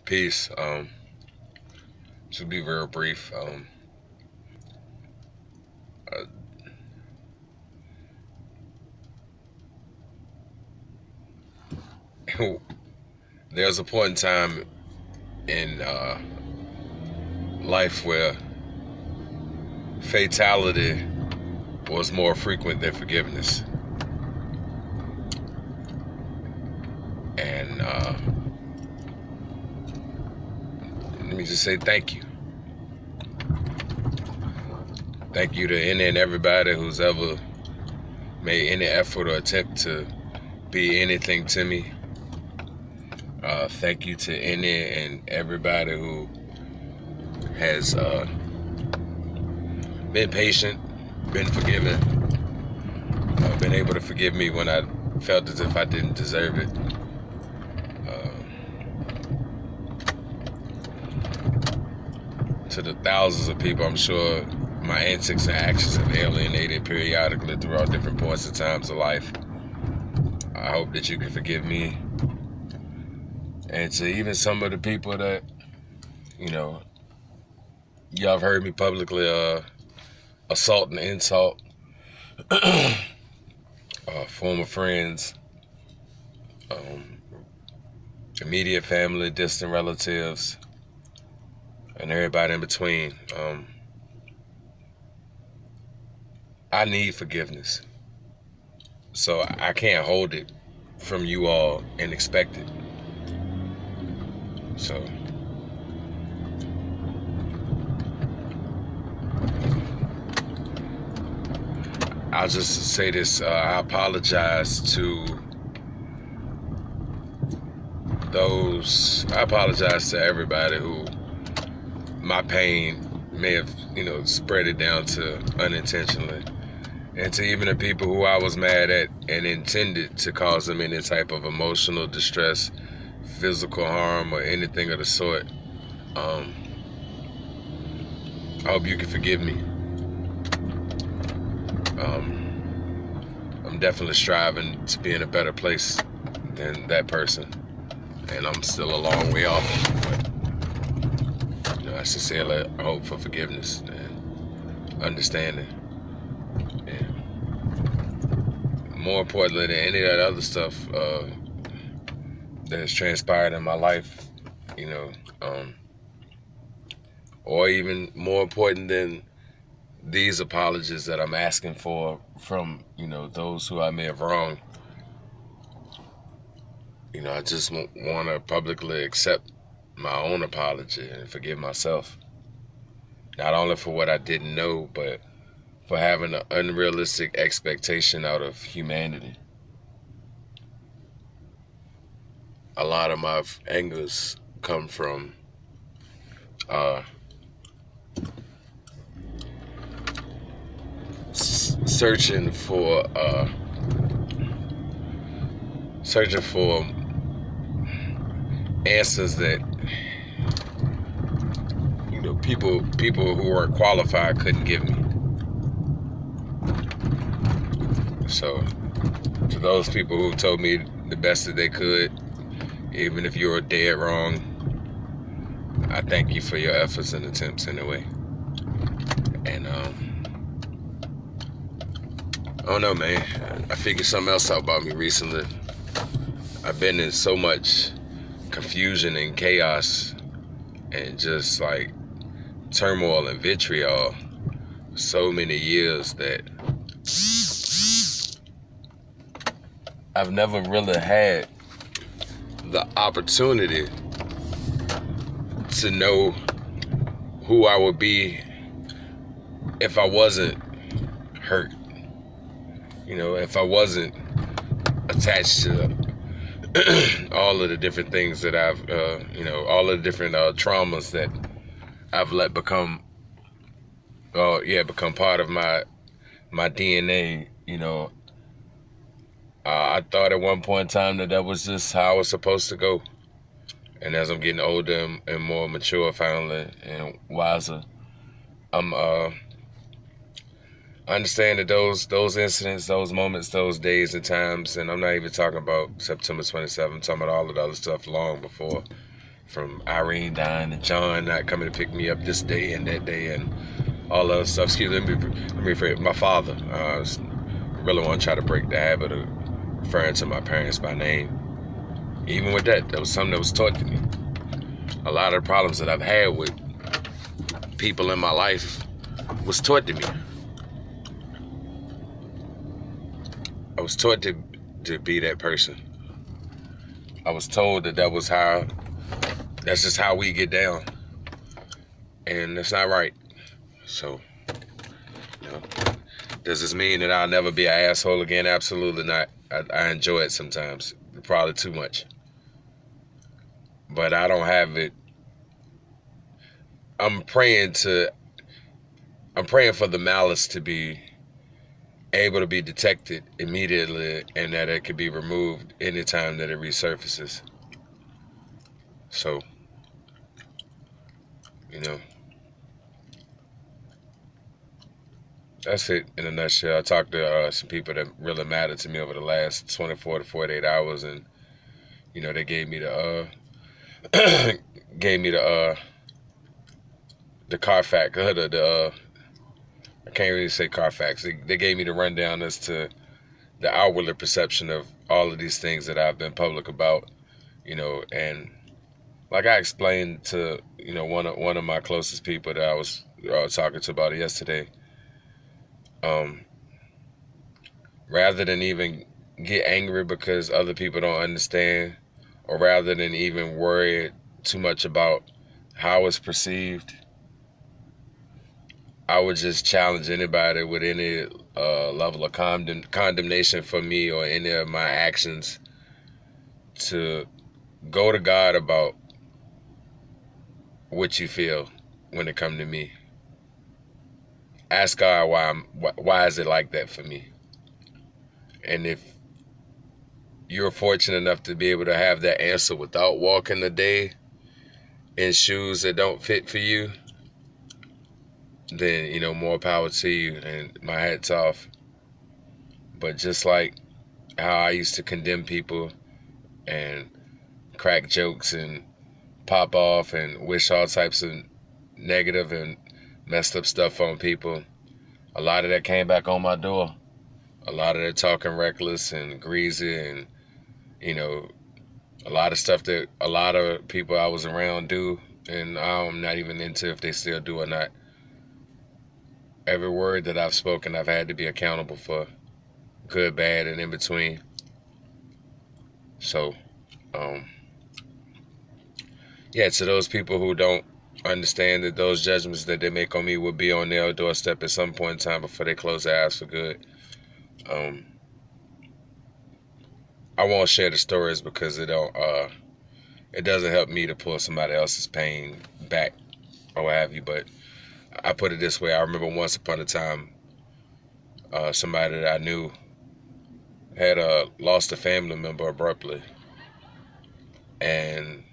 Peace. To be real brief, uh, there's a point in time in life where fatality was more frequent than forgiveness, and let me just say thank you. Thank you to any and everybody who's ever made any effort or attempt to be anything to me. Thank you to any and everybody who has been patient, been forgiving, been able to forgive me when I felt as if I didn't deserve it. To the thousands of people, I'm sure my antics and actions have alienated periodically throughout different points and times of life. I hope that you can forgive me. And to even some of the people that, y'all have heard me publicly assault and insult, former friends, immediate family, distant relatives, and everybody in between. I need forgiveness. So I can't hold it from you all and expect it. So I'll just say this. I apologize to everybody who my pain may have, spread it down to unintentionally. And to even the people who I was mad at and intended to cause them any type of emotional distress, physical harm, or anything of the sort. I hope you can forgive me. I'm definitely striving to be in a better place than that person. And I'm still a long way off. But, I sincerely hope for forgiveness and understanding. And more importantly than any of that other stuff that has transpired in my life, or even more important than these apologies that I'm asking for from, those who I may have wronged. I just want to publicly accept my own apology and forgive myself. Not only for what I didn't know, but for having an unrealistic expectation out of humanity. A lot of my angers come from searching for answers that people who weren't qualified couldn't give me. So to those people who told me the best that they could, even if you were dead wrong, I thank you for your efforts and attempts anyway. And I don't know, man. I figured something else out about me recently. I've been in so much confusion and chaos and just like turmoil and vitriol for so many years that I've never really had the opportunity to know who I would be if I wasn't hurt. If I wasn't attached to all of the different things that I've, all of the different traumas that I've let become part of my DNA. I thought at one point in time that was just how I was supposed to go. And as I'm getting older and more mature finally and wiser, I understand that those incidents, those moments, those days and times, and I'm not even talking about September 27th, I'm talking about all of the other stuff long before, from Irene dying to John not coming to pick me up this day and that day and all that stuff. Excuse me, let me rephrase. My father. Really want to try to break the habit of referring to my parents by name. Even with that was something that was taught to me. A lot of the problems that I've had with people in my life was taught to me. I was taught to be that person. I was told that that's just how we get down. And that's not right. So, you know, does this mean that I'll never be an asshole again? Absolutely not. I enjoy it sometimes, probably too much. But I don't have it. I'm praying for the malice to be able to be detected immediately and that it could be removed anytime that it resurfaces. So, you know, that's it in a nutshell. I talked to some people that really mattered to me over the last 24 to 48 hours, and you know, they gave me the Carfax, I can't really say Carfax. They gave me the rundown as to the outward perception of all of these things that I've been public about, you know, and like I explained to, you know, one of my closest people that I was talking to about it yesterday, rather than even get angry because other people don't understand, or rather than even worry too much about how it's perceived, I would just challenge anybody with any level of condemnation for me or any of my actions to go to God about what you feel when it comes to me. Ask God why is it like that for me? And if you're fortunate enough to be able to have that answer without walking the day in shoes that don't fit for you, then, you know, more power to you and my hat's off. But just like how I used to condemn people and crack jokes and pop off and wish all types of negative and messed up stuff on people, a lot of that came back on my door. A lot of that talking reckless and greasy and, you know, a lot of stuff that a lot of people I was around do, and I'm not even into if they still do or not. Every word that I've spoken, I've had to be accountable for, good, bad, and in between. So, yeah, to those people who don't understand that those judgments that they make on me will be on their doorstep at some point in time before they close their eyes for good. I won't share the stories because it doesn't help me to pull somebody else's pain back or what have you. But I put it this way: I remember once upon a time, somebody that I knew had lost a family member abruptly, and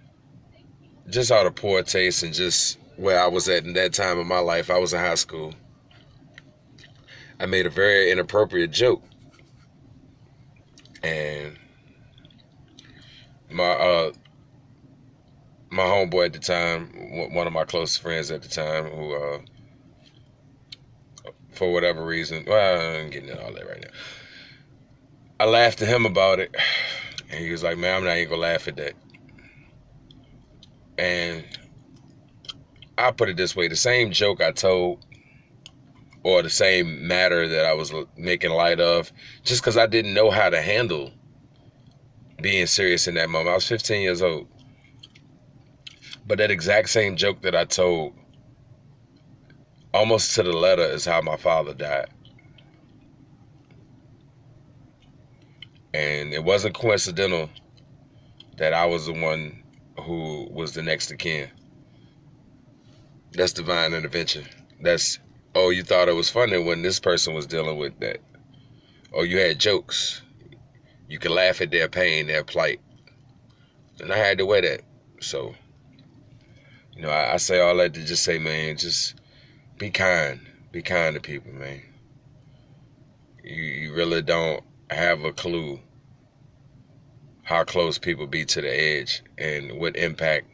just out of poor taste and just where I was at in that time of my life, I was in high school. I made a very inappropriate joke, and my homeboy at the time, one of my close friends at the time, who for whatever reason, well, I'm getting into all that right now. I laughed at him about it, and he was like, "Man, I'm not even gonna laugh at that." And I put it this way: the same joke I told, or the same matter that I was making light of, just because I didn't know how to handle being serious in that moment. I was 15 years old. But that exact same joke that I told, almost to the letter, is how my father died. And it wasn't coincidental that I was the one who was the next of kin. That's divine intervention. That's, oh, you thought it was funny when this person was dealing with that. Oh, you had jokes. You could laugh at their pain, their plight. And I had to wear that. So, you know, I say all that to just say, man, just be kind. Be kind to people, man. You really don't have a clue how close people be to the edge and what impact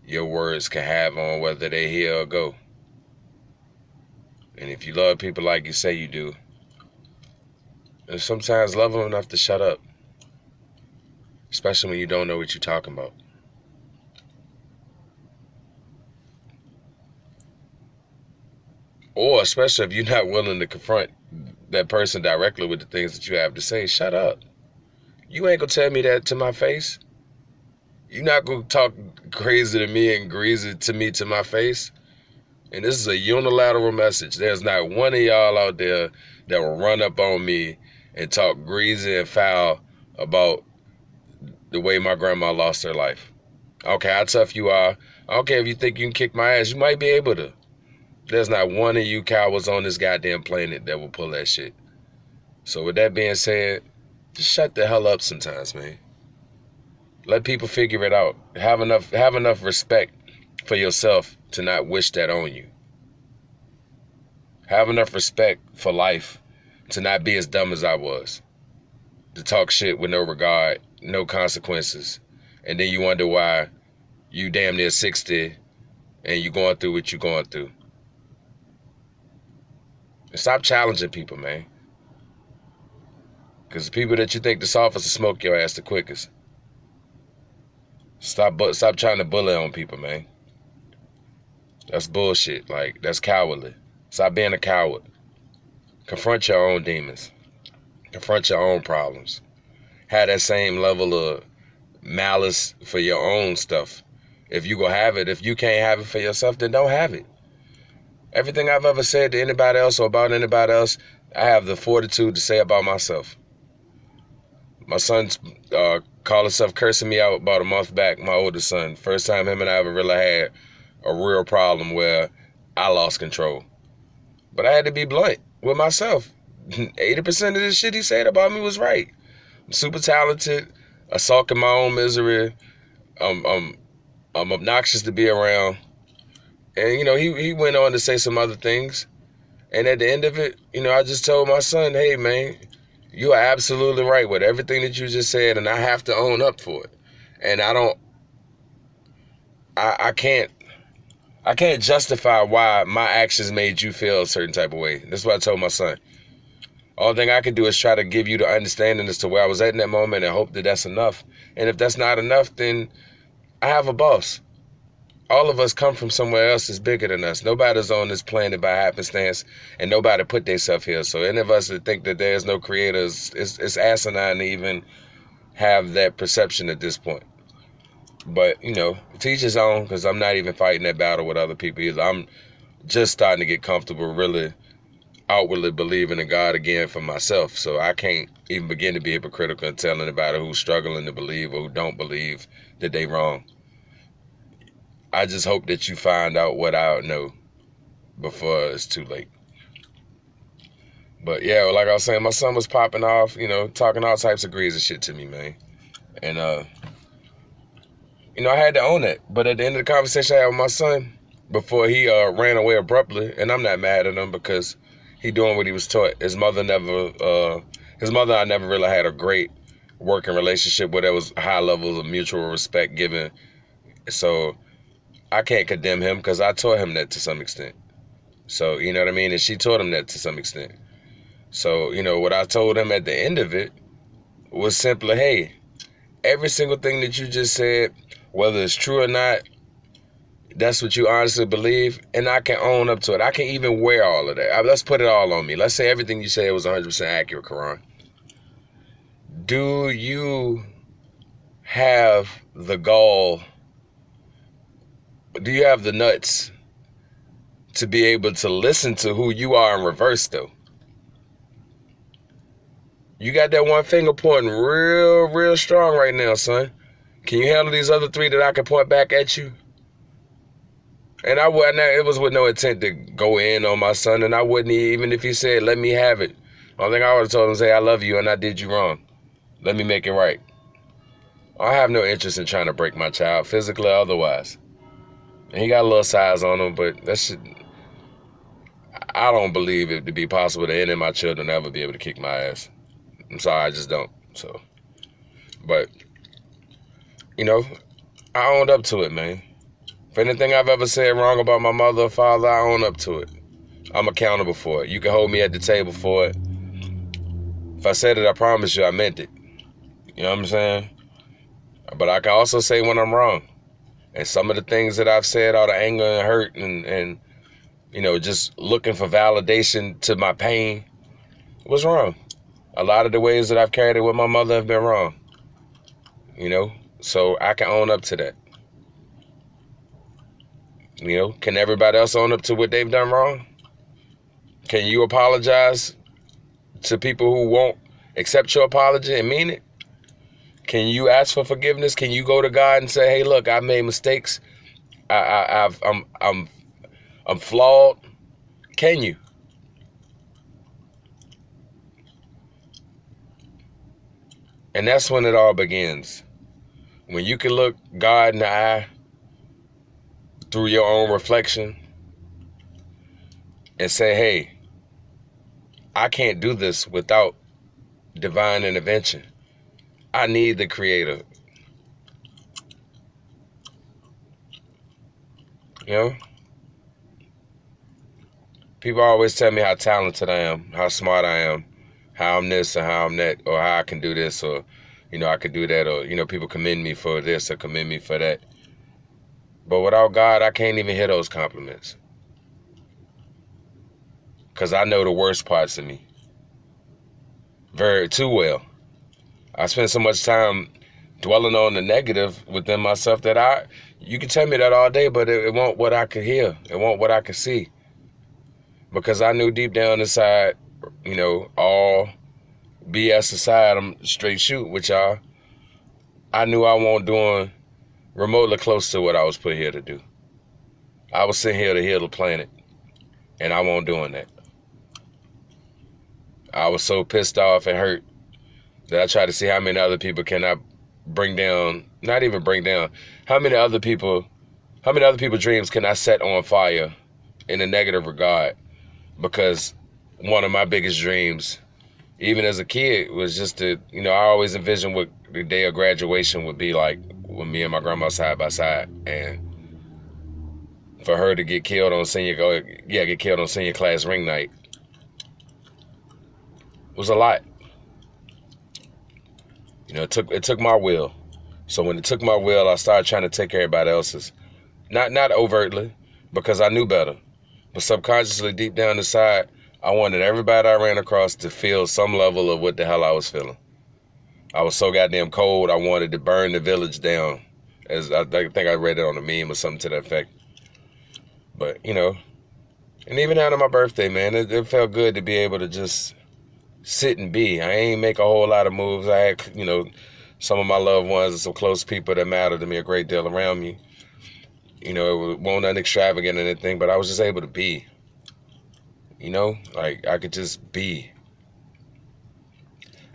your words can have on whether they hear or go. And if you love people like you say you do, then sometimes love them enough to shut up. Especially when you don't know what you're talking about. Or especially if you're not willing to confront that person directly with the things that you have to say, shut up. You ain't gonna tell me that to my face. You're not gonna talk crazy to me and greasy to me to my face. And this is a unilateral message. There's not one of y'all out there that will run up on me and talk greasy and foul about the way my grandma lost her life. I don't care how tough you are. I don't care if you think you can kick my ass. You might be able to. There's not one of you cowards on this goddamn planet that will pull that shit. So with that being said, just shut the hell up sometimes, man. Let people figure it out. Have enough respect for yourself to not wish that on you. Have enough respect for life to not be as dumb as I was. To talk shit with no regard, no consequences. And then you wonder why you damn near 60 and you going through what you're going through. And stop challenging people, man. Because the people that you think the softest will smoke your ass the quickest. Stop trying to bully on people, man. That's bullshit. Like, that's cowardly. Stop being a coward. Confront your own demons. Confront your own problems. Have that same level of malice for your own stuff. If you gonna have it, if you can't have it for yourself, then don't have it. Everything I've ever said to anybody else or about anybody else, I have the fortitude to say about myself. My son called himself cursing me out about a month back, my oldest son. First time him and I ever really had a real problem where I lost control. But I had to be blunt with myself. 80% of the shit he said about me was right. I'm super talented. I sulk in my own misery. I'm obnoxious to be around. And, you know, he went on to say some other things. And at the end of it, you know, I just told my son, hey, man, you are absolutely right with everything that you just said, and I have to own up for it. And I can't justify why my actions made you feel a certain type of way. That's what I told my son. All thing I can do is try to give you the understanding as to where I was at in that moment and hope that that's enough. And if that's not enough, then I have a boss. All of us come from somewhere else that's bigger than us. Nobody's on this planet by happenstance, and nobody put themselves here. So any of us that think that there's no creators, it's asinine to even have that perception at this point. But, you know, teach his own, because I'm not even fighting that battle with other people either. I'm just starting to get comfortable really outwardly believing in God again for myself. So I can't even begin to be hypocritical and tell anybody who's struggling to believe or who don't believe that they wrong. I just hope that you find out what I know before it's too late. But yeah, like I was saying, my son was popping off, you know, talking all types of greasy shit to me, man. And, you know, I had to own it. But at the end of the conversation I had with my son, before he ran away abruptly, and I'm not mad at him because he doing what he was taught. His mother and I never really had a great working relationship where there was high levels of mutual respect given. So I can't condemn him because I taught him that to some extent. So, you know what I mean? And she taught him that to some extent. So, you know, what I told him at the end of it was simply, hey, every single thing that you just said, whether it's true or not, that's what you honestly believe, and I can own up to it. I can even wear all of that. Let's put it all on me. Let's say everything you said was 100% accurate, Quran. Do you have the gall? Do you have the nuts to be able to listen to who you are in reverse, though? You got that one finger pointing real strong right now, son. Can you handle these other three that I can point back at you? And it was with no intent to go in on my son, and I wouldn't even if he said, let me have it. I think I would have told him, say, I love you, and I did you wrong. Let me make it right. I have no interest in trying to break my child, physically or otherwise. And he got a little size on him, but that shit, I don't believe it to be possible that any of my children ever be able to kick my ass. I'm sorry, I just don't. So, but, you know, I owned up to it, man. If anything I've ever said wrong about my mother or father, I own up to it. I'm accountable for it. You can hold me at the table for it. If I said it, I promise you I meant it. You know what I'm saying? But I can also say when I'm wrong. And some of the things that I've said out of anger and hurt and you know, just looking for validation to my pain was wrong. A lot of the ways that I've carried it with my mother have been wrong. You know? So I can own up to that. You know? Can everybody else own up to what they've done wrong? Can you apologize to people who won't accept your apology and mean it? Can you ask for forgiveness? Can you go to God and say, "Hey, look, I made mistakes. I'm flawed." Can you? And that's when it all begins. When you can look God in the eye through your own reflection and say, "Hey, I can't do this without divine intervention. I need the Creator." You know? People always tell me how talented I am, how smart I am, how I'm this or how I'm that, or how I can do this, or, you know, I could do that, or, you know, people commend me for this or commend me for that. But without God, I can't even hear those compliments. Because I know the worst parts of me too well. I spend so much time dwelling on the negative within myself that you can tell me that all day, but it won't what I could hear. It won't what I could see. Because I knew deep down inside, you know, all BS aside, I'm straight shoot with y'all. I knew I wasn't doing remotely close to what I was put here to do. I was sent here to heal the planet, and I wasn't doing that. I was so pissed off and hurt that I tried to see how many other people can I bring down, not even bring down, how many other people's dreams can I set on fire in a negative regard? Because one of my biggest dreams, even as a kid, was just to, you know, I always envisioned what the day of graduation would be like with me and my grandma side by side. And for her to get killed on senior class ring night was a lot. You know, it took my will. So when it took my will, I started trying to take everybody else's. Not overtly, because I knew better. But subconsciously, deep down inside, I wanted everybody I ran across to feel some level of what the hell I was feeling. I was so goddamn cold, I wanted to burn the village down. As I think I read it on a meme or something to that effect. But, you know, and even out of my birthday, man, it felt good to be able to just sit and be. I ain't make a whole lot of moves. I had, you know, some of my loved ones and some close people that matter to me a great deal around me. You know, it wasn't extravagant or anything, but I was just able to be. You know, like I could just be.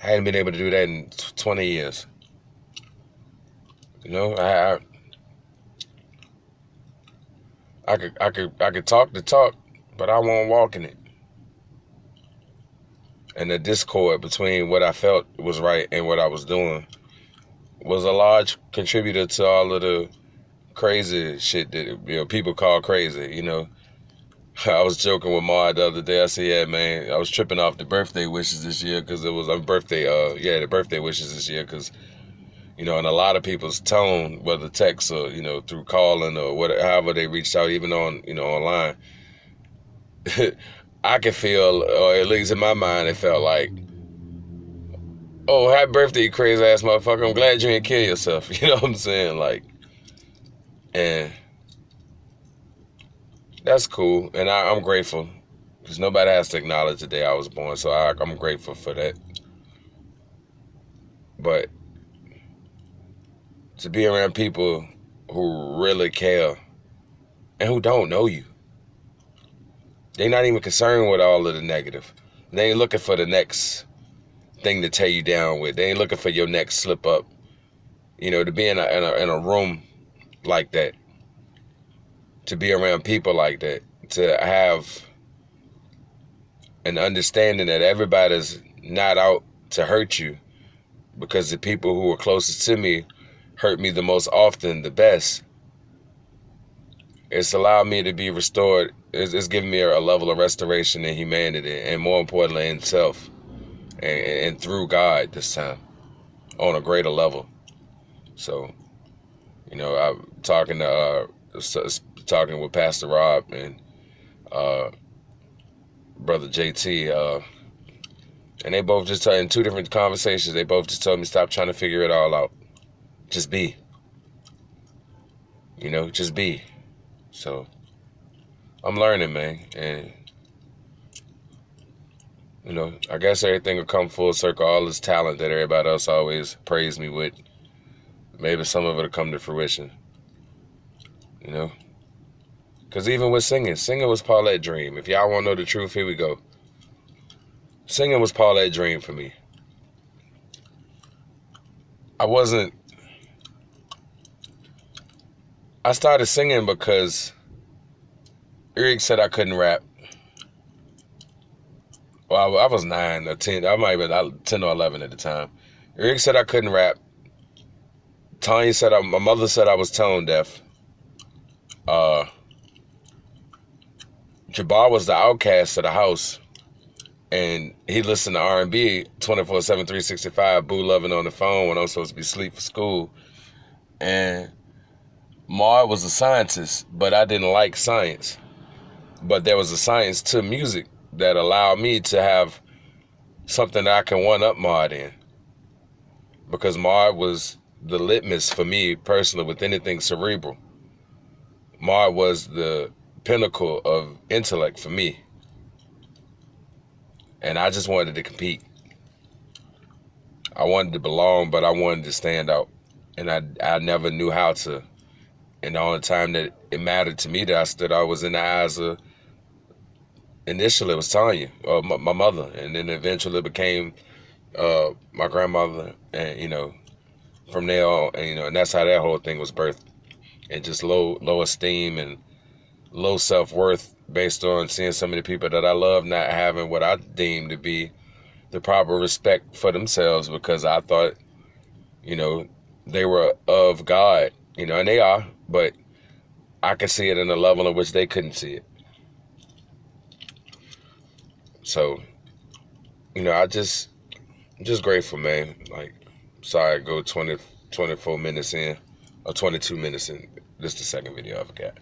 I hadn't been able to do that in 20 years. You know, I could talk the talk, but I won't walk in it. And the discord between what I felt was right and what I was doing was a large contributor to all of the crazy shit that, you know, people call crazy. You know, I was joking with Ma the other day. I said, "Yeah, man, I was tripping off the birthday wishes this year because it was the birthday wishes this year because, you know, and a lot of people's tone, whether text or, you know, through calling or whatever, however they reached out, even on, you know, online, I could feel, or at least in my mind, it felt like, oh, happy birthday, you crazy ass motherfucker. I'm glad you didn't kill yourself." You know what I'm saying? Like, and that's cool. And I'm grateful because nobody has to acknowledge the day I was born. So I'm grateful for that. But to be around people who really care and who don't know you, they're not even concerned with all of the negative. They ain't looking for the next thing to tear you down with. They ain't looking for your next slip up. You know, to be in a room like that, to be around people like that, to have an understanding that everybody's not out to hurt you, because the people who are closest to me hurt me the most often, the best. it's allowed me to be restored. It's given me a level of restoration in humanity, and more importantly, in self, and through God this time, on a greater level. So, I'm talking with Pastor Rob and Brother JT, and they both just in two different conversations. They both just told me, stop trying to figure it all out. Just be. Just be. So I'm learning, man, and I guess everything will come full circle. All this talent that everybody else always praised me with, maybe some of it will come to fruition. Because even with singing was Paulette dream. If y'all want to know the truth, here we go. Singing was Paulette dream for me. I started singing because Eric said I couldn't rap. Well, I was 9 or 10. I might have been 10 or 11 at the time. Eric said I couldn't rap. Tanya said, my mother said I was tone deaf. Jabbar was the outcast of the house. And he listened to R&B 24/7, 365, boo loving on the phone when I'm supposed to be asleep for school. And Mar was a scientist, but I didn't like science. But there was a science to music that allowed me to have something that I can one-up Mar in. Because Mar was the litmus for me personally with anything cerebral. Mar was the pinnacle of intellect for me. And I just wanted to compete. I wanted to belong, but I wanted to stand out. And I never knew how to. And the only time that it mattered to me that I stood out was in the eyes of, initially it was Tanya, or my mother. And then eventually it became my grandmother. And, from there on, and that's how that whole thing was birthed. And just low esteem and low self-worth based on seeing some of the people that I love not having what I deem to be the proper respect for themselves, because I thought, they were of God, and they are, but I could see it in a level in which they couldn't see it. So, I'm just grateful, man. Like, sorry I go 24 minutes in, or 22 minutes in. This is the second video I forgot.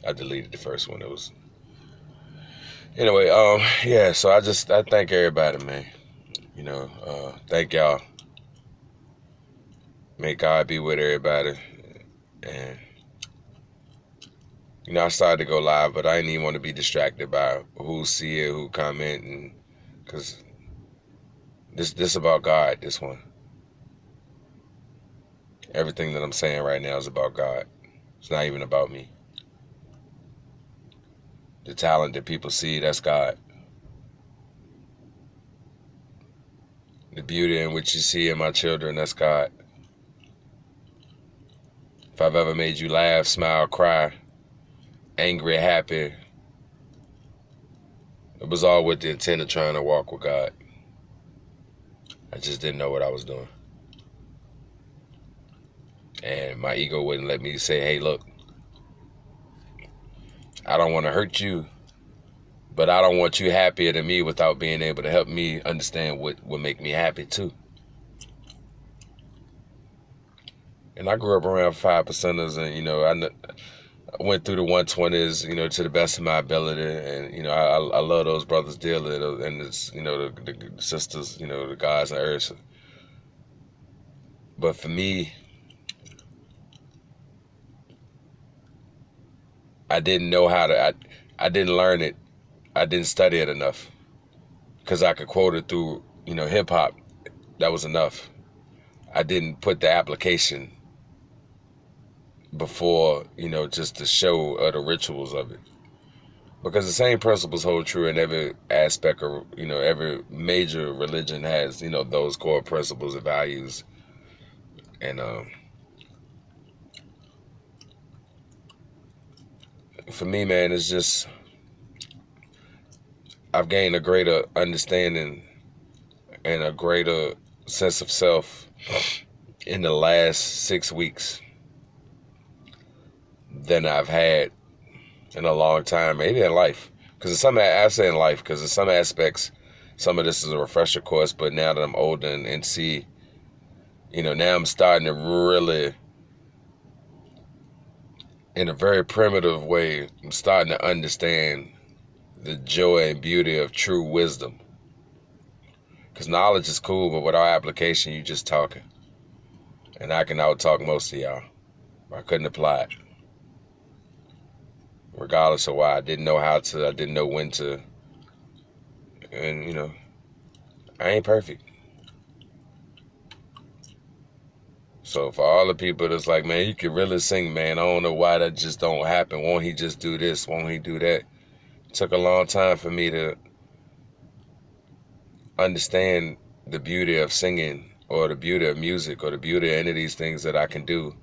I deleted the first one. It was... Anyway, yeah, so I thank everybody, man. Thank y'all. May God be with everybody. And, I started to go live, but I didn't even want to be distracted by who see it, who comment, and because this about God, this one. Everything that I'm saying right now is about God. It's not even about me. The talent that people see, that's God. The beauty in which you see in my children, that's God. If I've ever made you laugh, smile, cry, angry, happy, it was all with the intent of trying to walk with God. I just didn't know what I was doing. And my ego wouldn't let me say, hey, look, I don't want to hurt you, but I don't want you happier than me without being able to help me understand what would make me happy too. And I grew up around 5%ers, and, I went through the 120s, to the best of my ability. And, I love those brothers dearly, and it's, the sisters, the guys and earth. But for me, I didn't know how to, I didn't learn it. I didn't study it enough, because I could quote it through, hip hop. That was enough. I didn't put the application before, just the show of the rituals of it. Because the same principles hold true in every aspect of, every major religion has, those core principles and values. And for me, man, it's just, I've gained a greater understanding and a greater sense of self in the last 6 weeks than I've had in a long time, maybe in life. Because I say in life, because in some aspects, some of this is a refresher course, but now that I'm older and see, now I'm starting to really, in a very primitive way, I'm starting to understand the joy and beauty of true wisdom. Because knowledge is cool, but without application, you just talking. And I can out-talk most of y'all. I couldn't apply it. Regardless of why. I didn't know how to, I didn't know when to. And, I ain't perfect. So for all the people that's like, man, you can really sing, man. I don't know why that just don't happen. Won't he just do this? Won't he do that? It took a long time for me to understand the beauty of singing, or the beauty of music, or the beauty of any of these things that I can do.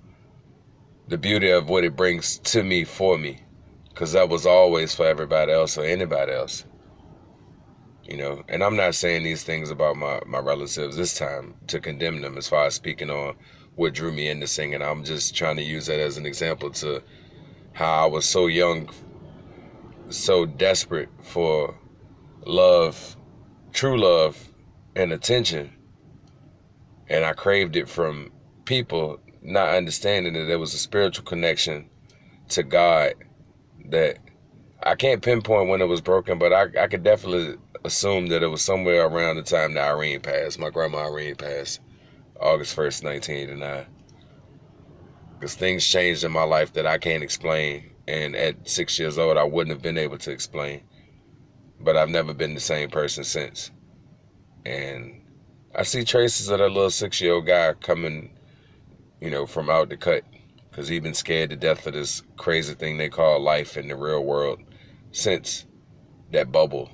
The beauty of what it brings to me, for me. Because that was always for everybody else or anybody else. And I'm not saying these things about my relatives this time to condemn them as far as speaking on what drew me into singing. I'm just trying to use that as an example to how I was so young, so desperate for love, true love, and attention. And I craved it from people, not understanding that there was a spiritual connection to God that I can't pinpoint when it was broken, but I could definitely assume that it was somewhere around the time that Irene passed. My grandma Irene passed August 1st, 1989. Because things changed in my life that I can't explain. And at 6 years old, I wouldn't have been able to explain. But I've never been the same person since. And I see traces of that little 6-year-old guy coming, from out the cut. Because he's been scared to death of this crazy thing they call life in the real world since that bubble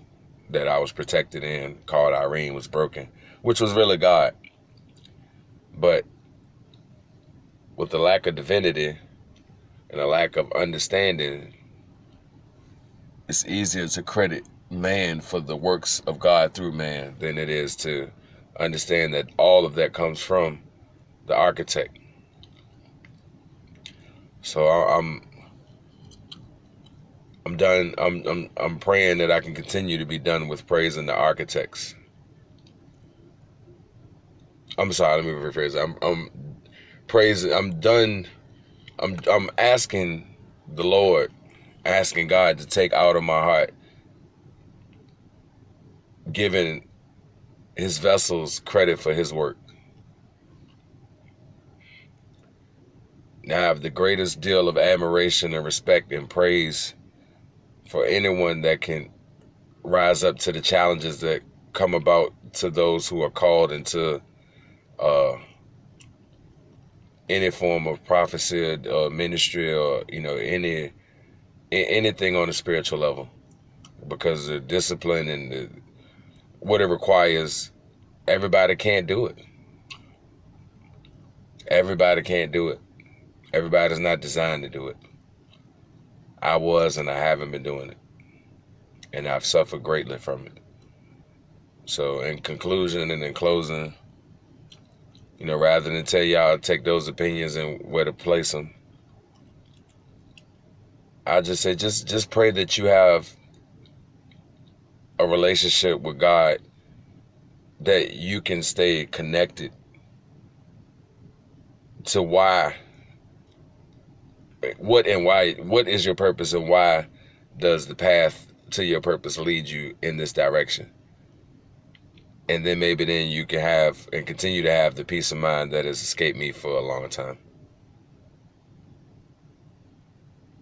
that I was protected in, called Irene, was broken, which was really God. But with the lack of divinity and a lack of understanding, it's easier to credit man for the works of God through man than it is to understand that all of that comes from the architect. So I'm done. I'm praying that I can continue to be done with praising the architects. I'm sorry, let me rephrase it. I'm praising. I'm done. I'm asking the Lord, asking God to take out of my heart, giving his vessels credit for his work. Now I have the greatest deal of admiration and respect and praise for anyone that can rise up to the challenges that come about to those who are called into any form of prophecy or ministry, or anything on a spiritual level, because the discipline and what it requires, everybody can't do it. Everybody can't do it. Everybody's not designed to do it. I was, and I haven't been doing it, and I've suffered greatly from it. So in conclusion and in closing, rather than tell y'all take those opinions and where to place them, I just say just pray that you have a relationship with God, that you can stay connected to what is your purpose, and why does the path to your purpose lead you in this direction. And then maybe then you can have and continue to have the peace of mind that has escaped me for a long time.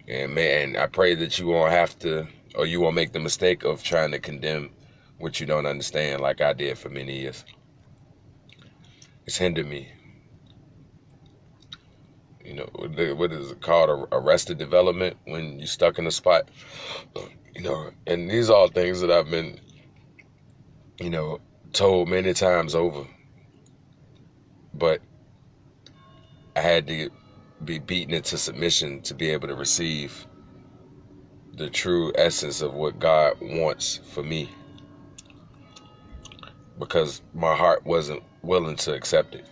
And man, I pray that you won't have to, or you won't make the mistake of trying to condemn what you don't understand, like I did for many years. It's hindered me. What is it called? Arrested development, when you're stuck in a spot. And these are all things that I've been, told many times over. But I had to be beaten into submission to be able to receive the true essence of what God wants for me, because my heart wasn't willing to accept it.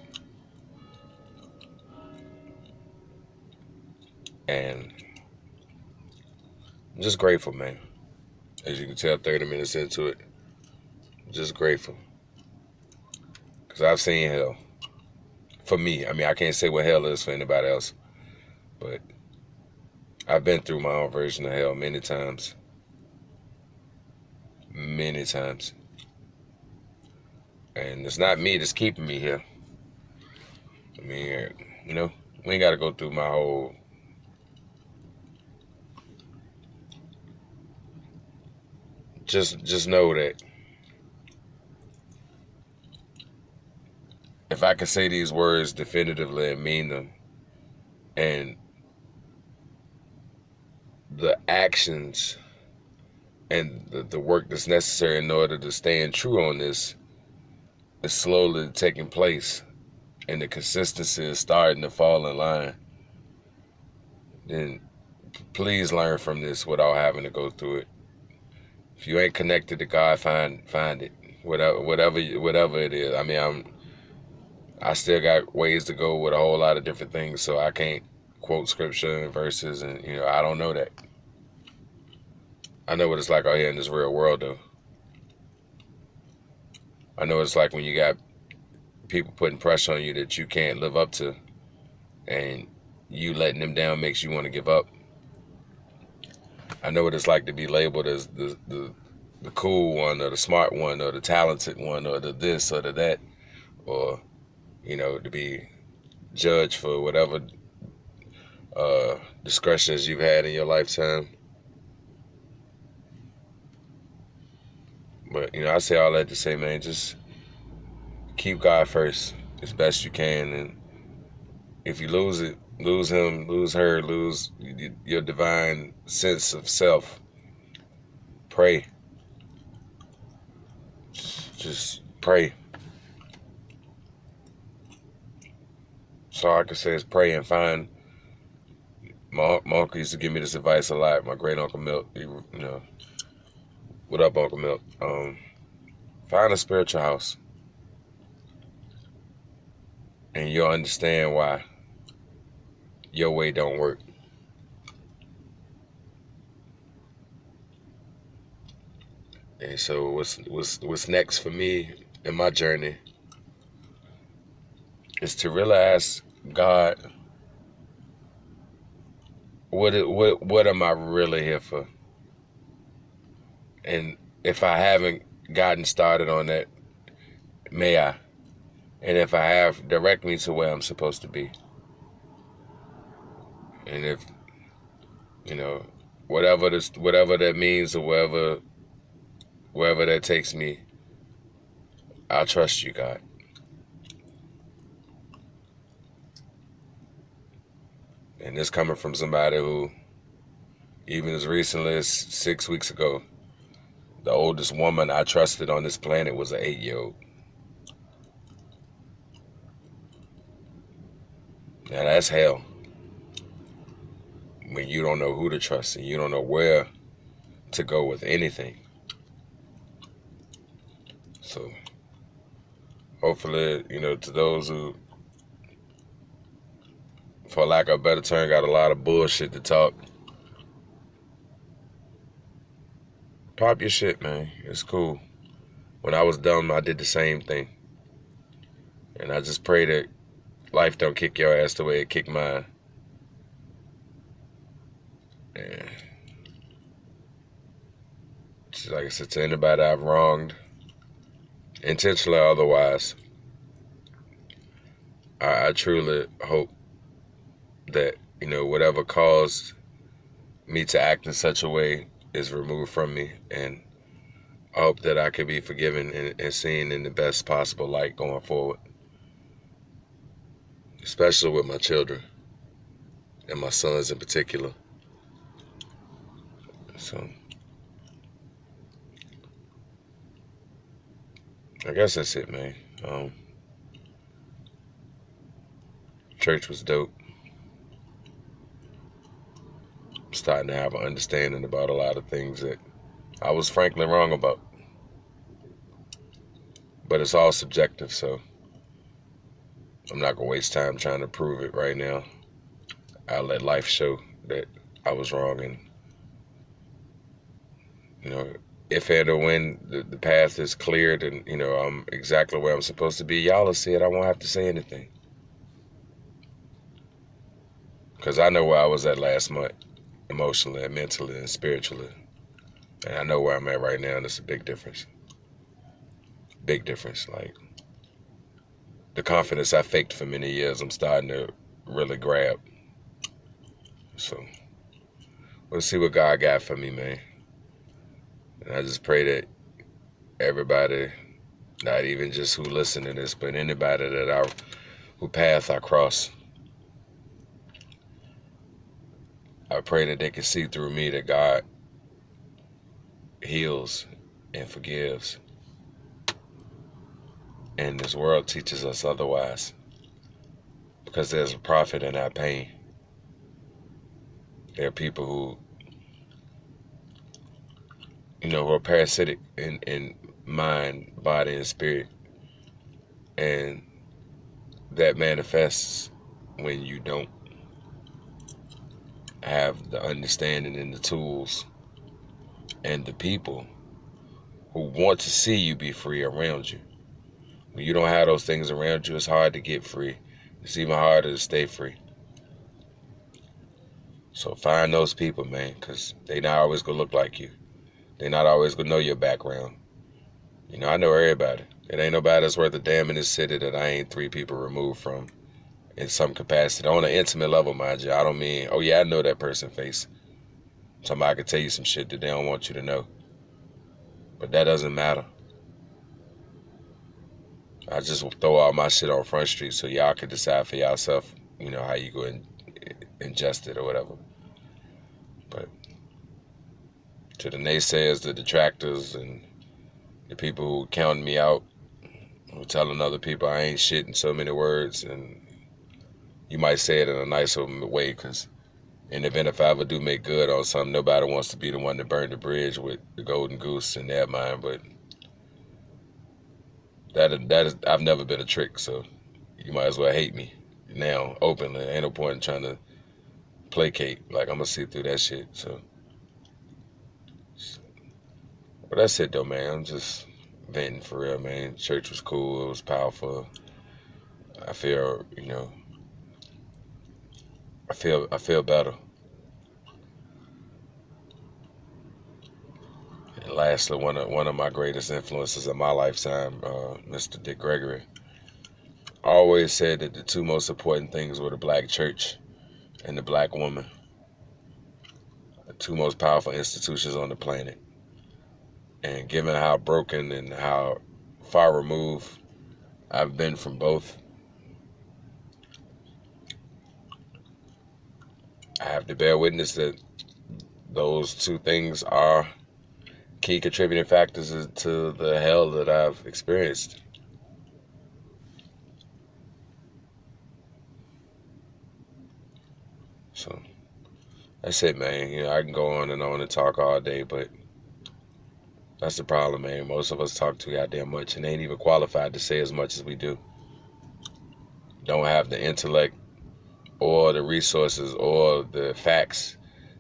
And I'm just grateful, man. As you can tell, 30 minutes into it, just grateful. Because I've seen hell. For me, I mean, I can't say what hell is for anybody else, but I've been through my own version of hell many times. Many times. And it's not me that's keeping me here. I mean, you know, we ain't got to go through my whole... Just know that if I can say these words definitively and mean them, and the actions and the work that's necessary in order to stand true on this is slowly taking place, and the consistency is starting to fall in line, then please learn from this without having to go through it. If you ain't connected to God, find it. Whatever it is. I mean, I still got ways to go with a whole lot of different things, so I can't quote scripture and verses, and I don't know that. I know what it's like out here in this real world, though. I know what it's like when you got people putting pressure on you that you can't live up to, and you letting them down makes you want to give up. I know what it's like to be labeled as the cool one, or the smart one, or the talented one, or the this or the that, or to be judged for whatever discretions you've had in your lifetime. But I say all that to say, man, just keep God first as best you can, and if you lose it, lose him, lose her, lose your divine sense of self, pray. Just pray. So all I can say is pray and find. My uncle used to give me this advice a lot. My great uncle Milt, what up, Uncle Milt? Find a spiritual house, and you'll understand why your way don't work. And so what's next for me in my journey is to really ask God, what am I really here for? And if I haven't gotten started on that, may I? And if I have, direct me to where I'm supposed to be. And if whatever that means, or wherever that takes me, I'll trust you, God. And this coming from somebody who, even as recently as 6 weeks ago, the oldest woman I trusted on this planet was an 8-year-old. Now that's hell. When you don't know who to trust and you don't know where to go with anything. So hopefully, to those who, for lack of a better term, got a lot of bullshit to talk, pop your shit, man. It's cool. When I was dumb, I did the same thing. And I just pray that life don't kick your ass the way it kicked mine. And just like I said, to anybody I've wronged, intentionally or otherwise, I truly hope that, whatever caused me to act in such a way is removed from me, and I hope that I can be forgiven and seen in the best possible light going forward, especially with my children and my sons in particular. So I guess that's it, man. Church was dope. I'm starting to have an understanding about a lot of things that I was frankly wrong about. But it's all subjective, so I'm not going to waste time trying to prove it right now. I'll let life show that I was wrong, and You know, if and or when the path is cleared and, I'm exactly where I'm supposed to be, y'all will see it. I won't have to say anything. Because I know where I was at last month, emotionally and mentally and spiritually. And I know where I'm at right now, and it's a big difference. Big difference. Like, the confidence I faked for many years, I'm starting to really grab. So, we'll see what God got for me, man. And I just pray that everybody, not even just who listen to this, but anybody who path I cross, I pray that they can see through me that God heals and forgives. And this world teaches us otherwise. Because there's a profit in our pain. There are people who, who are parasitic in mind, body, and spirit. And that manifests when you don't have the understanding and the tools and the people who want to see you be free around you. When you don't have those things around you, it's hard to get free. It's even harder to stay free. So find those people, man, because they not always going to look like you. They not always going to know your background. I know everybody. It ain't nobody that's worth a damn in this city that I ain't 3 people removed from in some capacity. On an intimate level, mind you. I don't mean, oh yeah, I know that person's face. Somebody could tell you some shit that they don't want you to know. But that doesn't matter. I just throw all my shit on Front Street so y'all can decide for yourself, how you go and ingest it or whatever. But to the naysayers, the detractors, and the people who counting me out, who telling other people I ain't shit in so many words, and you might say it in a nicer way, because in the event if I ever do make good on something, nobody wants to be the one to burn the bridge with the golden goose in their mind. But that is I've never been a trick, so you might as well hate me now openly. Ain't no point in trying to placate. Like, I'm gonna see through that shit. So, but that's it though, man. I'm just venting for real, man. Church was cool. It was powerful. I feel, I feel better. And lastly, one of my greatest influences of my lifetime, Mr. Dick Gregory, always said that the 2 most important things were the black church and the black woman. The 2 most powerful institutions on the planet. And given how broken and how far removed I've been from both, I have to bear witness that those 2 things are key contributing factors to the hell that I've experienced. So that's it, man. I can go on and talk all day, but that's the problem, man. Most of us talk too goddamn much and ain't even qualified to say as much as we do. Don't have the intellect or the resources or the facts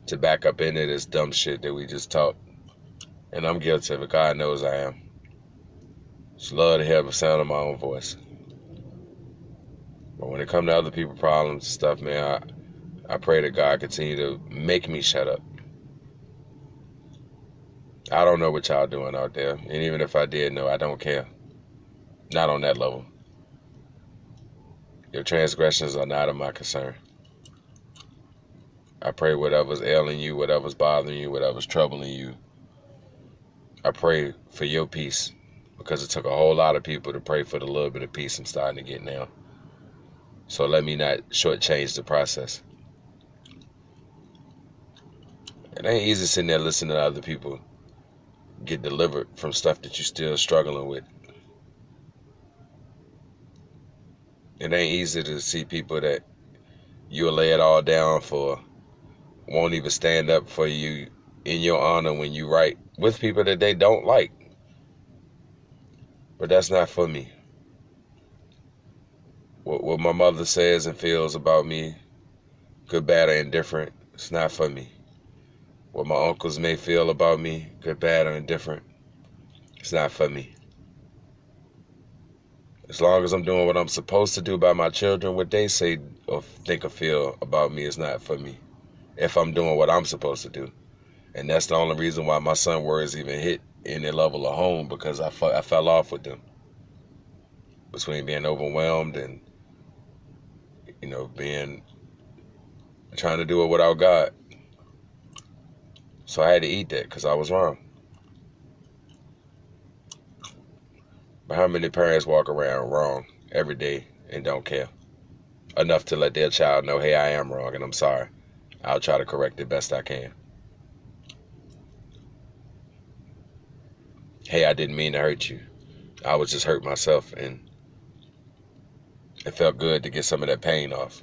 to back up any of this dumb shit that we just talk. And I'm guilty of it. God knows I am. Just love to hear the sound of my own voice. But when it comes to other people's problems and stuff, man, I pray that God continue to make me shut up. I don't know what y'all doing out there. And even if I did know, I don't care. Not on that level. Your transgressions are not of my concern. I pray whatever's ailing you, whatever's bothering you, whatever's troubling you, I pray for your peace, because it took a whole lot of people to pray for the little bit of peace I'm starting to get now. So let me not shortchange the process. It ain't easy sitting there listening to other people get delivered from stuff that you're still struggling with. It ain't easy to see people that you'll lay it all down for won't even stand up for you in your honor when you right with people that they don't like. But that's not for me. What my mother says and feels about me, good, bad, or indifferent, it's not for me. what my uncles may feel about me, good, bad, or indifferent, it's not for me. As long as I'm doing what I'm supposed to do by my children, what they say or think or feel about me is not for me. If I'm doing what I'm supposed to do. And that's the only reason why my son words even hit any level of home, because I fell off with them. Between being overwhelmed and, trying to do it without God. So I had to eat that because I was wrong. But how many parents walk around wrong every day and don't care enough to let their child know, hey, I am wrong and I'm sorry. I'll try to correct it best I can. Hey, I didn't mean to hurt you. I was just hurt myself, and it felt good to get some of that pain off.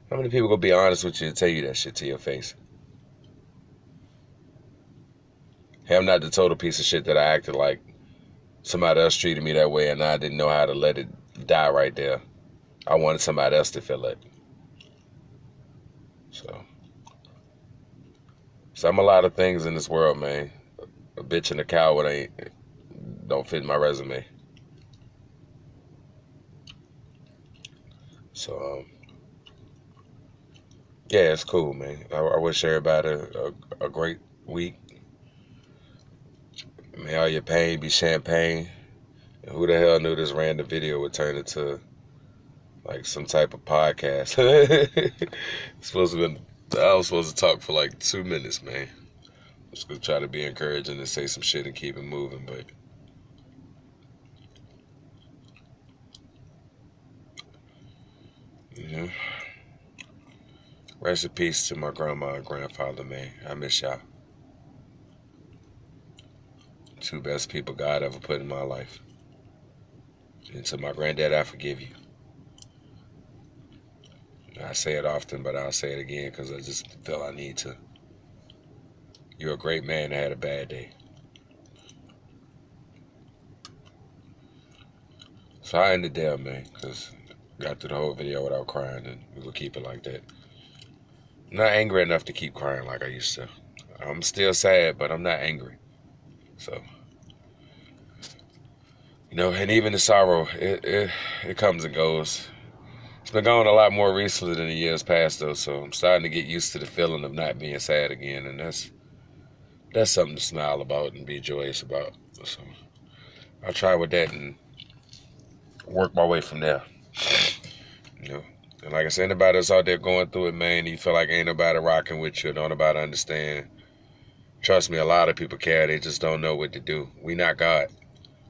How many people gonna be honest with you and tell you that shit to your face? Hey, I'm not the total piece of shit that I acted like somebody else treated me that way and I didn't know how to let it die right there. I wanted somebody else to feel it. So I'm a lot of things in this world, man. A bitch and a coward don't fit my resume. So, yeah, it's cool, man. I wish everybody a great week. May all your pain be champagne. And who the hell knew this random video would turn into like some type of podcast? I was supposed to talk for like 2 minutes, man. I was gonna try to be encouraging and say some shit and keep it moving, but rest in peace to my grandma and grandfather, man. I miss y'all. Two best people God ever put in my life. And to my granddad, I forgive you. I say it often, but I'll say it again because I just feel I need to. You're a great man that had a bad day. So I ended there, man, because I got through the whole video without crying, and we will keep it like that. I'm not angry enough to keep crying like I used to. I'm still sad, but I'm not angry. So, and even the sorrow, it comes and goes. It's been going a lot more recently than the years past, though, so I'm starting to get used to the feeling of not being sad again, and that's something to smile about and be joyous about. So I'll try with that and work my way from there. And like I said, anybody that's out there going through it, man, you feel like ain't nobody rocking with you, don't nobody understand. Trust me, a lot of people care. They just don't know what to do. We not God.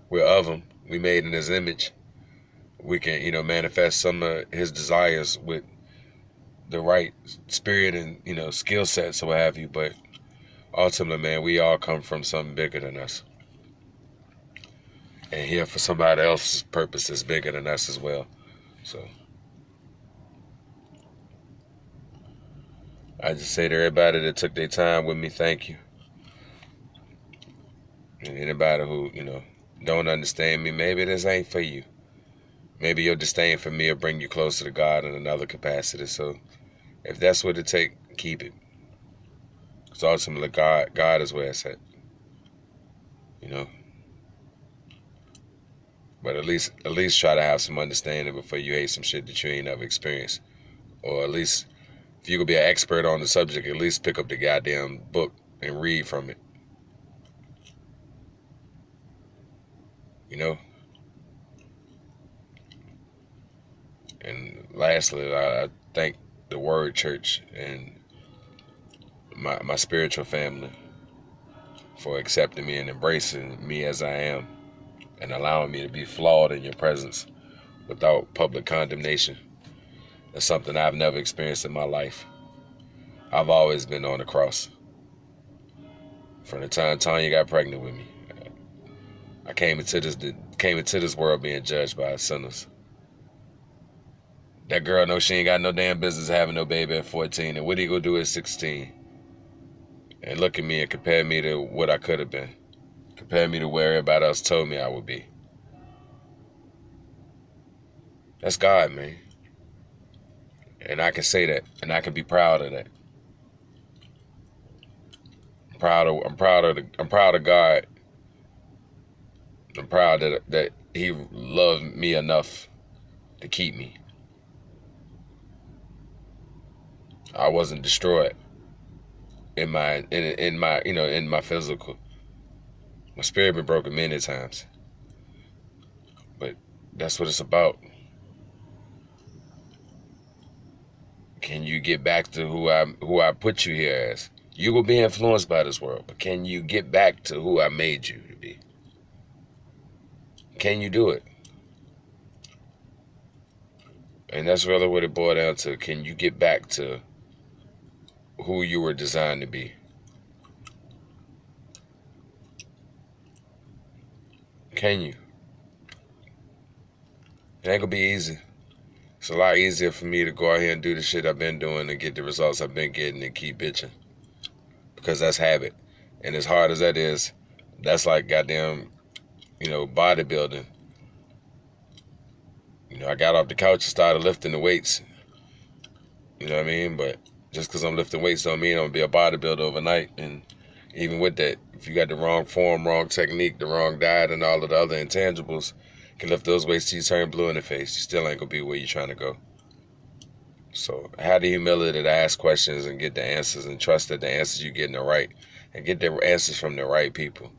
We're of Him. We made in His image. We can, manifest some of His desires with the right spirit and, skill sets or what have you. But ultimately, man, we all come from something bigger than us. And here for somebody else's purpose that's bigger than us as well. So I just say to everybody that took their time with me, thank you. And anybody who, don't understand me, maybe this ain't for you. Maybe your disdain for me will bring you closer to God in another capacity. So if that's what it takes, keep it. Because ultimately, God is where it's at. But at least try to have some understanding before you hate some shit that you ain't never experienced. Or at least, if you could be an expert on the subject, at least pick up the goddamn book and read from it. And lastly, I thank the Word Church and my spiritual family for accepting me and embracing me as I am and allowing me to be flawed in your presence without public condemnation. That's something I've never experienced in my life. I've always been on the cross. From the time Tanya got pregnant with me, I came into this world being judged by sinners. That girl knows she ain't got no damn business having no baby at 14, and what he gonna do at 16? And look at me and compare me to what I could have been. Compare me to where everybody else told me I would be. That's God, man. And I can say that, and I can be proud of that. I'm proud of God. I'm proud that He loved me enough to keep me. I wasn't destroyed in my in my physical. My spirit been broken many times, but that's what it's about. Can you get back to who I put you here as? You will be influenced by this world, but can you get back to who I made you to be? Can you do it? And that's really what it boiled down to. Can you get back to who you were designed to be? Can you? It ain't gonna be easy. It's a lot easier for me to go out here and do the shit I've been doing and get the results I've been getting and keep bitching. Because that's habit. And as hard as that is, that's like goddamn, bodybuilding. I got off the couch and started lifting the weights. You know what I mean? But just because I'm lifting weights don't mean I'm going to be a bodybuilder overnight. And even with that, if you got the wrong form, wrong technique, the wrong diet, and all of the other intangibles, you can lift those weights till you turn blue in the face. You still ain't going to be where you're trying to go. So have the humility to ask questions and get the answers, and trust that the answers you're getting are right, and get the answers from the right people.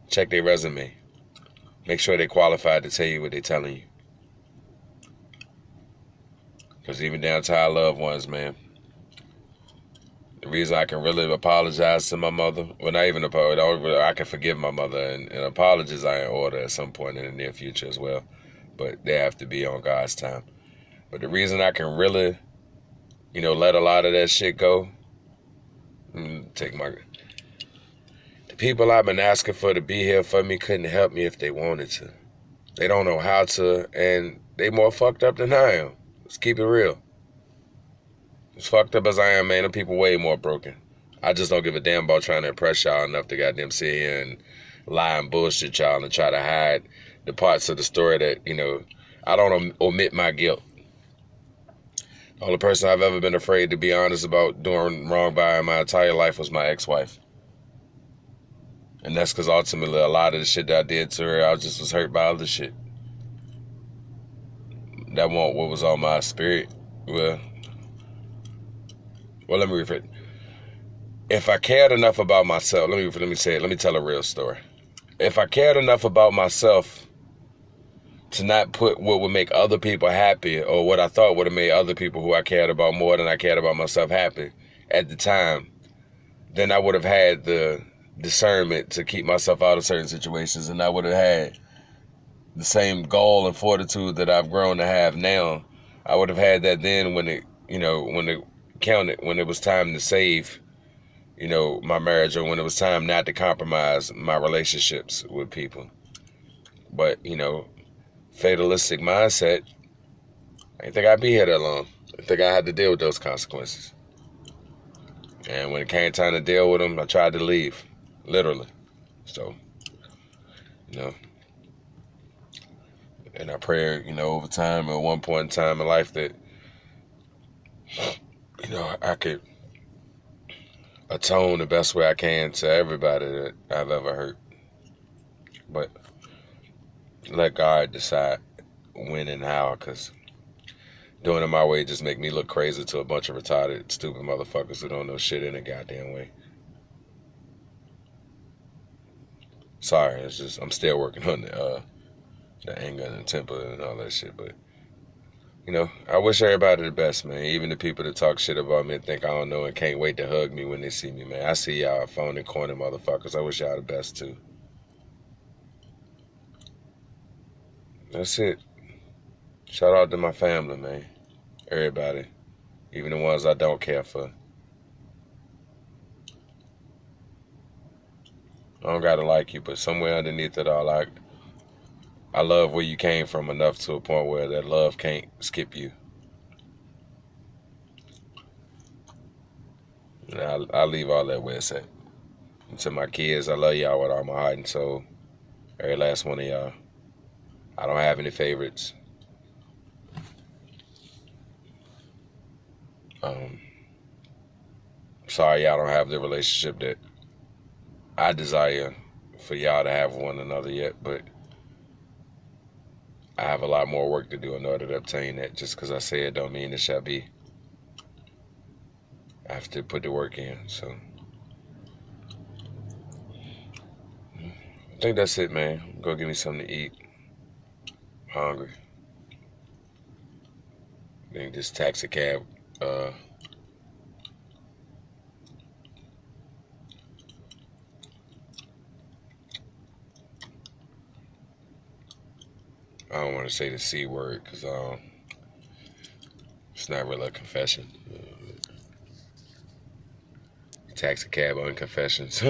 Check their resume. Make sure they're qualified to tell you what they're telling you. Because even down to our loved ones, man. The reason I can really apologize to my mother, well, not even apologize, I can forgive my mother, and apologies are in order at some point in the near future as well. But they have to be on God's time. But the reason I can really, let a lot of that shit go, the people I've been asking for to be here for me couldn't help me if they wanted to. They don't know how to, and they more fucked up than I am. Let's keep it real. As fucked up as I am, man, them people way more broken. I just don't give a damn about trying to impress y'all enough to goddamn sit here and lie and bullshit y'all and try to hide the parts of the story that, I don't omit my guilt. The only person I've ever been afraid to be honest about doing wrong by in my entire life was my ex-wife. And that's because ultimately a lot of the shit that I did to her, I just was hurt by other shit. That wasn't what was on my spirit. Well, let me rephrase. If I cared enough about myself, let me tell a real story. If I cared enough about myself to not put what would make other people happy, or what I thought would have made other people who I cared about more than I cared about myself happy at the time, then I would have had the discernment to keep myself out of certain situations, and I would have had the same goal and fortitude that I've grown to have now. I would have had that then when it counted, when it was time to save, my marriage, or when it was time not to compromise my relationships with people. But, fatalistic mindset, I didn't think I'd be here that long. I think I had to deal with those consequences. And when it came time to deal with them, I tried to leave, literally. So, and I prayed, over time, at one point in time in life, that, I could atone the best way I can to everybody that I've ever hurt. But let God decide when and how, because doing it my way just make me look crazy to a bunch of retarded, stupid motherfuckers who don't know shit in a goddamn way. Sorry, it's just, I'm still working on the anger and the temper and all that shit, but, I wish everybody the best, man. Even the people that talk shit about me and think I don't know and can't wait to hug me when they see me, man. I see y'all phony, corny motherfuckers. I wish y'all the best, too. That's it. Shout out to my family, man. Everybody. Even the ones I don't care for. I don't gotta like you, but somewhere underneath it all, I love where you came from enough to a point where that love can't skip you. And I'll leave all that where it's at. And to my kids, I love y'all with all my heart and soul. Every last one of y'all. I don't have any favorites. sorry y'all don't have the relationship that I desire for y'all to have with one another yet, but I have a lot more work to do in order to obtain that. Just because I say it don't mean it shall be. I have to put the work in, so I think that's it, man. Go get me something to eat. I'm hungry. I think this taxi cab, I don't want to say the C word because it's not really a confession. Taxi cab unconfessions.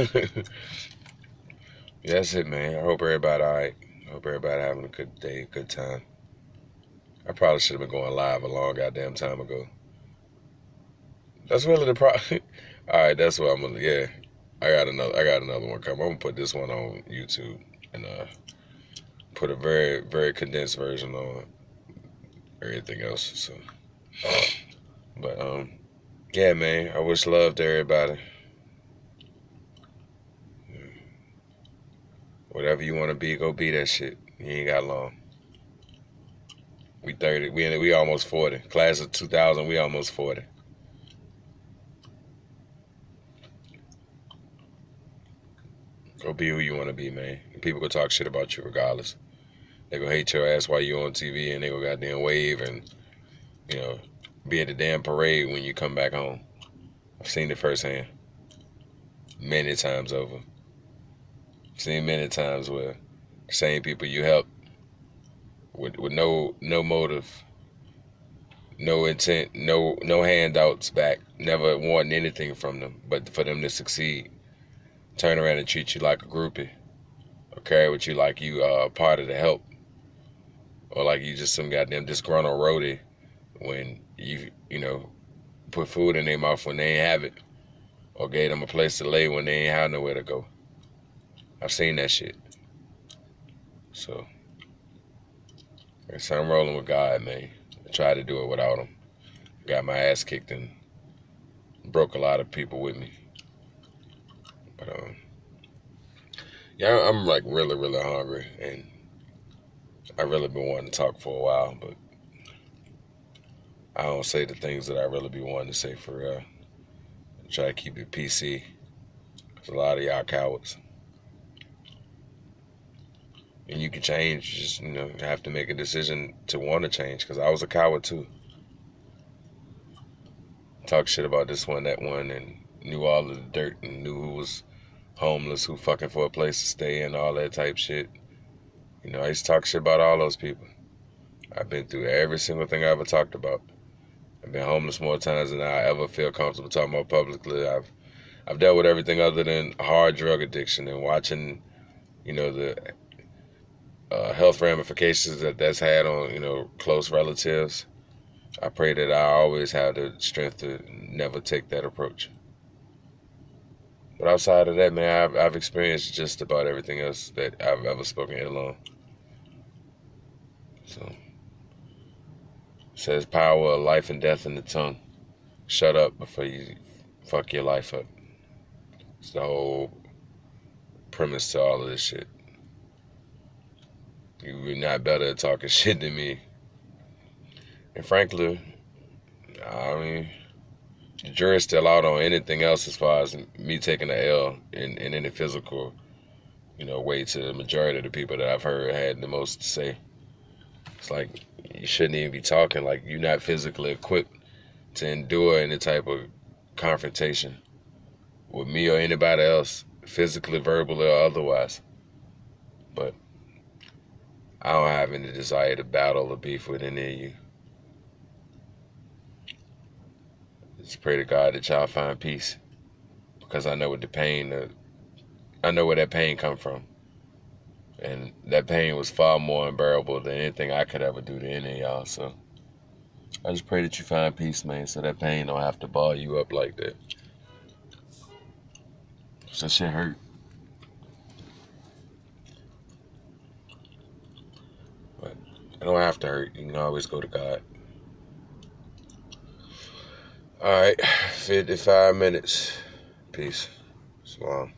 Yeah, that's it, man. I hope everybody all right. I hope everybody having a good day, good time. I probably should have been going live a long goddamn time ago. That's really the problem. All right, that's what I'm gonna. Yeah, I got another one coming. I'm gonna put this one on YouTube and put a very, very condensed version on everything else. So, but yeah, man. I wish love to everybody. Whatever you want to be, go be that shit. You ain't got long. We 30. We almost 40. Class of 2000. We almost 40. Go be who you want to be, man. People gonna talk shit about you regardless. They gonna hate your ass while you on TV, and they gonna goddamn wave and be at the damn parade when you come back home. I've seen it firsthand, many times over. I've seen many times where the same people you help with no motive, no intent, no handouts back, never wanting anything from them, but for them to succeed, turn around and treat you like a groupie, or carry with you like you are part of the help, or like you just some goddamn disgruntled roadie when you put food in their mouth when they ain't have it, or gave them a place to lay when they ain't have nowhere to go. I've seen that shit. So, I'm rolling with God, man. I tried to do it without him. Got my ass kicked and broke a lot of people with me. But yeah, I'm like really, really hungry, and I really been wanting to talk for a while, but I don't say the things that I really be wanting to say for real. Try to keep it PC, because a lot of y'all cowards. And you can change, just, have to make a decision to want to change, because I was a coward too. Talk shit about this one, that one, and knew all of the dirt, and knew who was homeless, who fucking for a place to stay, and all that type shit. I used to talk shit about all those people. I've been through every single thing I ever talked about. I've been homeless more times than I ever feel comfortable talking about publicly. I've dealt with everything other than hard drug addiction, and watching, the health ramifications that's had on, close relatives. I pray that I always have the strength to never take that approach. But outside of that, man, I've experienced just about everything else that I've ever spoken ill on. So, it says power of life and death in the tongue. Shut up before you fuck your life up. It's the whole premise to all of this shit. You're not better at talking shit than me. And frankly, I mean, the jury's still out on anything else as far as me taking the L in any physical, way to the majority of the people that I've heard had the most to say. It's like, you shouldn't even be talking, like you're not physically equipped to endure any type of confrontation with me or anybody else, physically, verbally, or otherwise. But I don't have any desire to battle or beef with any of you. Just pray to God that y'all find peace, because I know what I know where that pain come from, and that pain was far more unbearable than anything I could ever do to any of y'all. So I just pray that you find peace, man, so that pain don't have to ball you up like that. So that shit hurt. But it don't have to hurt. You can always go to God. All right. 55 minutes. Peace. Salam.